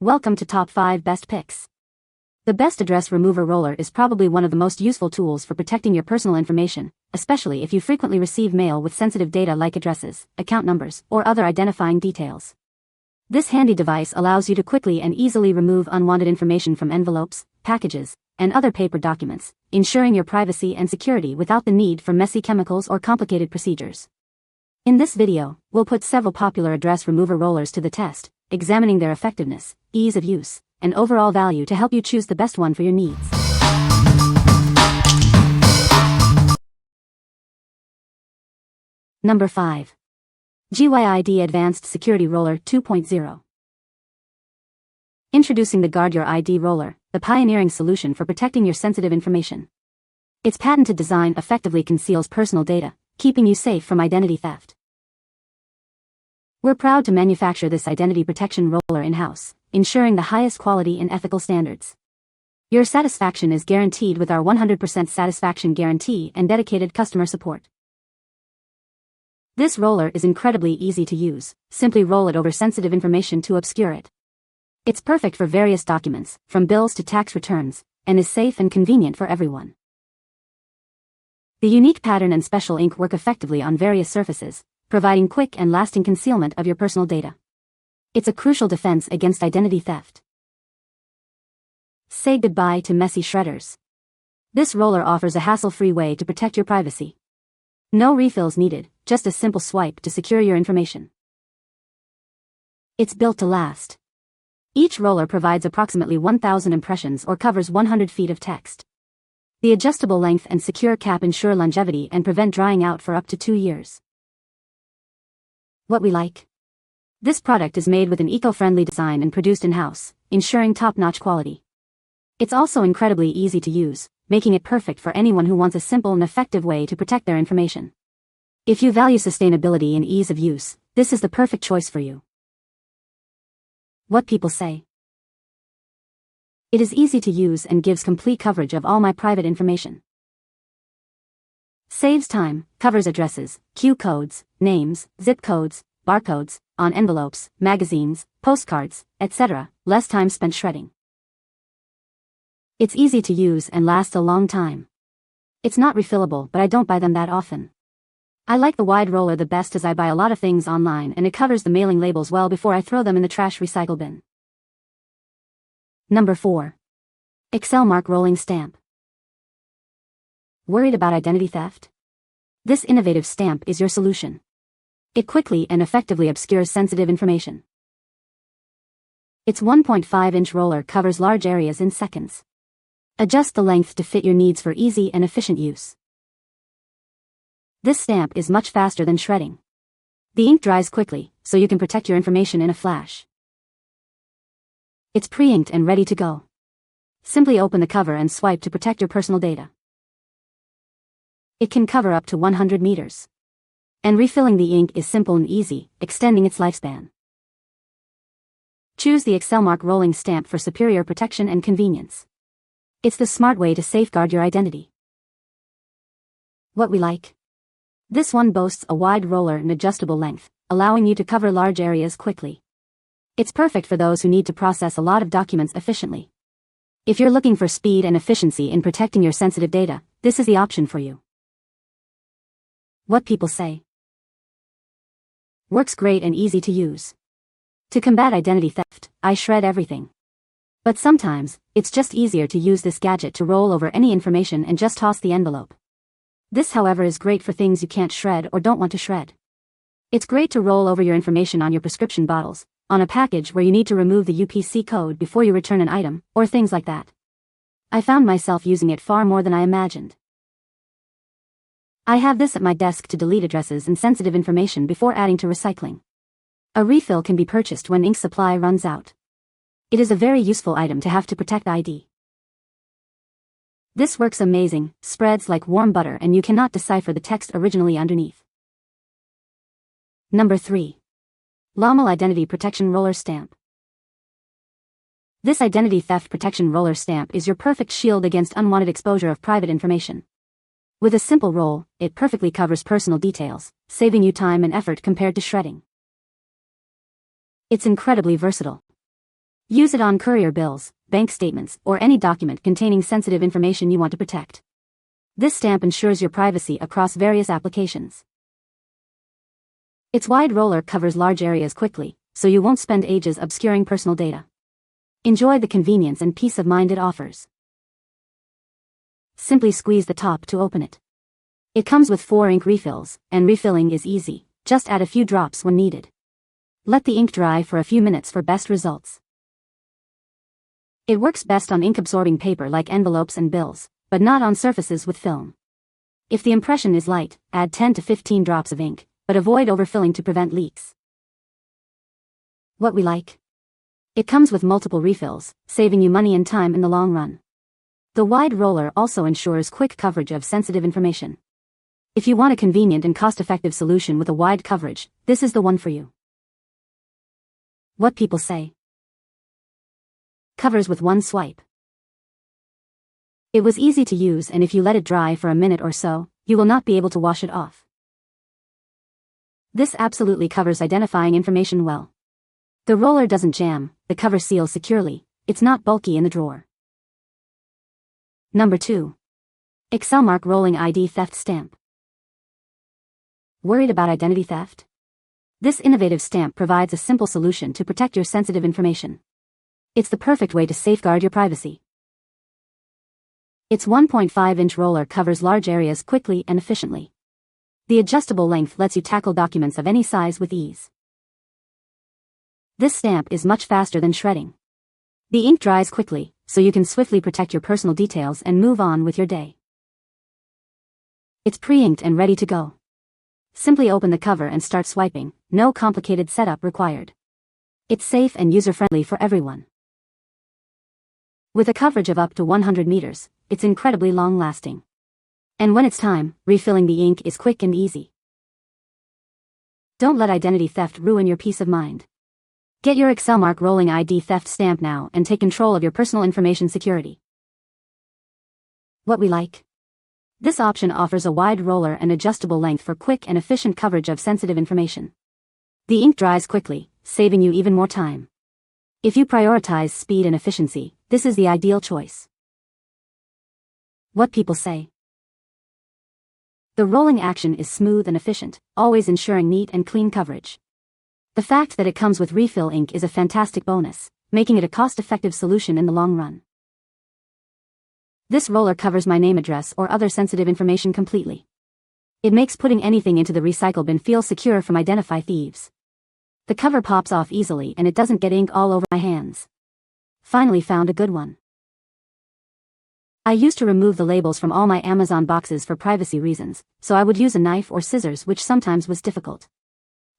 Welcome to Top 5 Best Picks. The Best Address Remover Roller is probably one of the most useful tools for protecting your personal information, especially if you frequently receive mail with sensitive data like addresses, account numbers, or other identifying details. This handy device allows you to quickly and easily remove unwanted information from envelopes, packages, and other paper documents, ensuring your privacy and security without the need for messy chemicals or complicated procedures. In this video, we'll put several popular address remover rollers to the test, examining their effectiveness, ease of use, and overall value to help you choose the best one for your needs. Number 5. GYID Advanced Security Roller 2.0. Introducing the Guard Your ID Roller, the pioneering solution for protecting your sensitive information. Its patented design effectively conceals personal data, keeping you safe from identity theft. We're proud to manufacture this identity protection roller in-house, ensuring the highest quality and ethical standards. Your satisfaction is guaranteed with our 100% satisfaction guarantee and dedicated customer support. This roller is incredibly easy to use. Simply roll it over sensitive information to obscure it. It's perfect for various documents, from bills to tax returns, and is safe and convenient for everyone. The unique pattern and special ink work effectively on various surfaces, providing quick and lasting concealment of your personal data. It's a crucial defense against identity theft. Say goodbye to messy shredders. This roller offers a hassle-free way to protect your privacy. No refills needed, just a simple swipe to secure your information. It's built to last. Each roller provides approximately 1,000 impressions or covers 100 feet of text. The adjustable length and secure cap ensure longevity and prevent drying out for up to 2 years. What we like? This product is made with an eco-friendly design and produced in-house, ensuring top-notch quality. It's also incredibly easy to use, making it perfect for anyone who wants a simple and effective way to protect their information. If you value sustainability and ease of use, this is the perfect choice for you. What people say. It is easy to use and gives complete coverage of all my private information. Saves time, covers addresses, Q codes, names, zip codes, barcodes, on envelopes, magazines, postcards, etc., less time spent shredding. It's easy to use and lasts a long time. It's not refillable, but I don't buy them that often. I like the wide roller the best as I buy a lot of things online and it covers the mailing labels well before I throw them in the trash recycle bin. Number 4. ExcelMark Rolling Stamp. Worried about identity theft? This innovative stamp is your solution. It quickly and effectively obscures sensitive information. Its 1.5-inch roller covers large areas in seconds. Adjust the length to fit your needs for easy and efficient use. This stamp is much faster than shredding. The ink dries quickly, so you can protect your information in a flash. It's pre-inked and ready to go. Simply open the cover and swipe to protect your personal data. It can cover up to 100 meters. And refilling the ink is simple and easy, extending its lifespan. Choose the ExcelMark rolling stamp for superior protection and convenience. It's the smart way to safeguard your identity. What we like? This one boasts a wide roller and adjustable length, allowing you to cover large areas quickly. It's perfect for those who need to process a lot of documents efficiently. If you're looking for speed and efficiency in protecting your sensitive data, this is the option for you. What people say. Works great and easy to use. To combat identity theft, I shred everything. But sometimes, it's just easier to use this gadget to roll over any information and just toss the envelope. This, however, is great for things you can't shred or don't want to shred. It's great to roll over your information on your prescription bottles, on a package where you need to remove the UPC code before you return an item, or things like that. I found myself using it far more than I imagined. I have this at my desk to delete addresses and sensitive information before adding to recycling. A refill can be purchased when ink supply runs out. It is a very useful item to have to protect ID. This works amazing, spreads like warm butter and you cannot decipher the text originally underneath. Number 3. Lomil Identity Protection Roller Stamp. This identity theft protection roller stamp is your perfect shield against unwanted exposure of private information. With a simple roll, it perfectly covers personal details, saving you time and effort compared to shredding. It's incredibly versatile. Use it on courier bills, bank statements, or any document containing sensitive information you want to protect. This stamp ensures your privacy across various applications. Its wide roller covers large areas quickly, so you won't spend ages obscuring personal data. Enjoy the convenience and peace of mind it offers. Simply squeeze the top to open it. It comes with 4 ink refills, and refilling is easy. Just add a few drops when needed. Let the ink dry for a few minutes for best results. It works best on ink-absorbing paper like envelopes and bills, but not on surfaces with film. If the impression is light, add 10 to 15 drops of ink, but avoid overfilling to prevent leaks. What we like? It comes with multiple refills, saving you money and time in the long run. The wide roller also ensures quick coverage of sensitive information. If you want a convenient and cost-effective solution with a wide coverage, this is the one for you. What people say. Covers with one swipe. It was easy to use, and if you let it dry for a minute or so, you will not be able to wash it off. This absolutely covers identifying information well. The roller doesn't jam, the cover seals securely, it's not bulky in the drawer. Number 2. ExcelMark Rolling ID Theft Stamp. Worried about identity theft? This innovative stamp provides a simple solution to protect your sensitive information. It's the perfect way to safeguard your privacy. Its 1.5-inch roller covers large areas quickly and efficiently. The adjustable length lets you tackle documents of any size with ease. This stamp is much faster than shredding. The ink dries quickly, so you can swiftly protect your personal details and move on with your day. It's pre-inked and ready to go. Simply open the cover and start swiping, no complicated setup required. It's safe and user-friendly for everyone. With a coverage of up to 100 meters, it's incredibly long-lasting. And when it's time, refilling the ink is quick and easy. Don't let identity theft ruin your peace of mind. Get your ExcelMark Rolling ID Theft Stamp now and take control of your personal information security. What we like? This option offers a wide roller and adjustable length for quick and efficient coverage of sensitive information. The ink dries quickly, saving you even more time. If you prioritize speed and efficiency, this is the ideal choice. What people say. The rolling action is smooth and efficient, always ensuring neat and clean coverage. The fact that it comes with refill ink is a fantastic bonus, making it a cost-effective solution in the long run. This roller covers my name, address, or other sensitive information completely. It makes putting anything into the recycle bin feel secure from identify thieves. The cover pops off easily and it doesn't get ink all over my hands. Finally found a good one. I used to remove the labels from all my Amazon boxes for privacy reasons, so I would use a knife or scissors, which sometimes was difficult.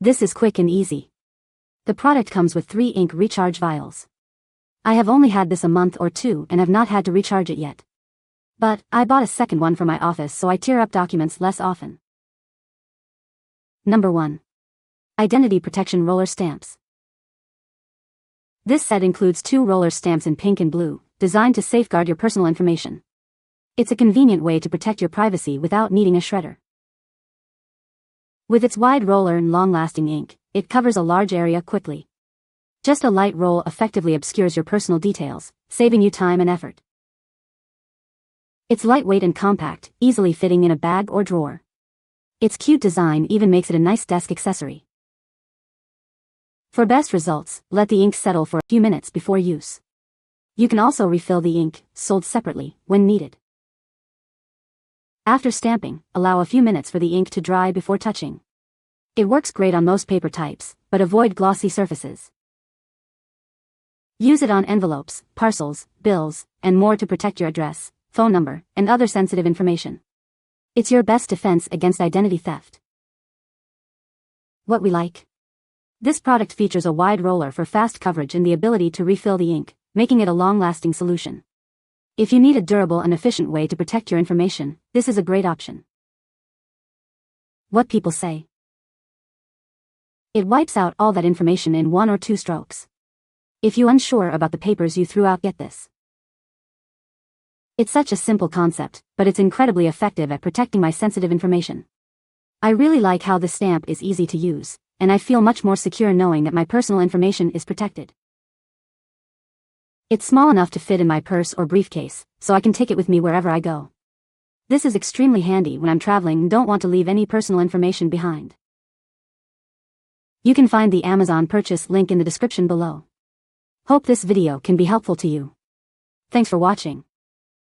This is quick and easy. The product comes with 3 ink recharge vials. I have only had this a month or 2 and have not had to recharge it yet. But I bought a second one for my office so I tear up documents less often. Number 1. Identity Protection Roller Stamps. This set includes 2 roller stamps in pink and blue, designed to safeguard your personal information. It's a convenient way to protect your privacy without needing a shredder. With its wide roller and long-lasting ink, it covers a large area quickly. Just a light roll effectively obscures your personal details, saving you time and effort. It's lightweight and compact, easily fitting in a bag or drawer. Its cute design even makes it a nice desk accessory. For best results, let the ink settle for a few minutes before use. You can also refill the ink, sold separately, when needed. After stamping, allow a few minutes for the ink to dry before touching. It works great on most paper types, but avoid glossy surfaces. Use it on envelopes, parcels, bills, and more to protect your address, phone number, and other sensitive information. It's your best defense against identity theft. What we like? This product features a wide roller for fast coverage and the ability to refill the ink, making it a long-lasting solution. If you need a durable and efficient way to protect your information, this is a great option. What people say. It wipes out all that information in 1 or 2 strokes. If you're unsure about the papers you threw out, get this. It's such a simple concept, but it's incredibly effective at protecting my sensitive information. I really like how the stamp is easy to use, and I feel much more secure knowing that my personal information is protected. It's small enough to fit in my purse or briefcase, so I can take it with me wherever I go. This is extremely handy when I'm traveling and don't want to leave any personal information behind. You can find the Amazon purchase link in the description below. Hope this video can be helpful to you. Thanks for watching.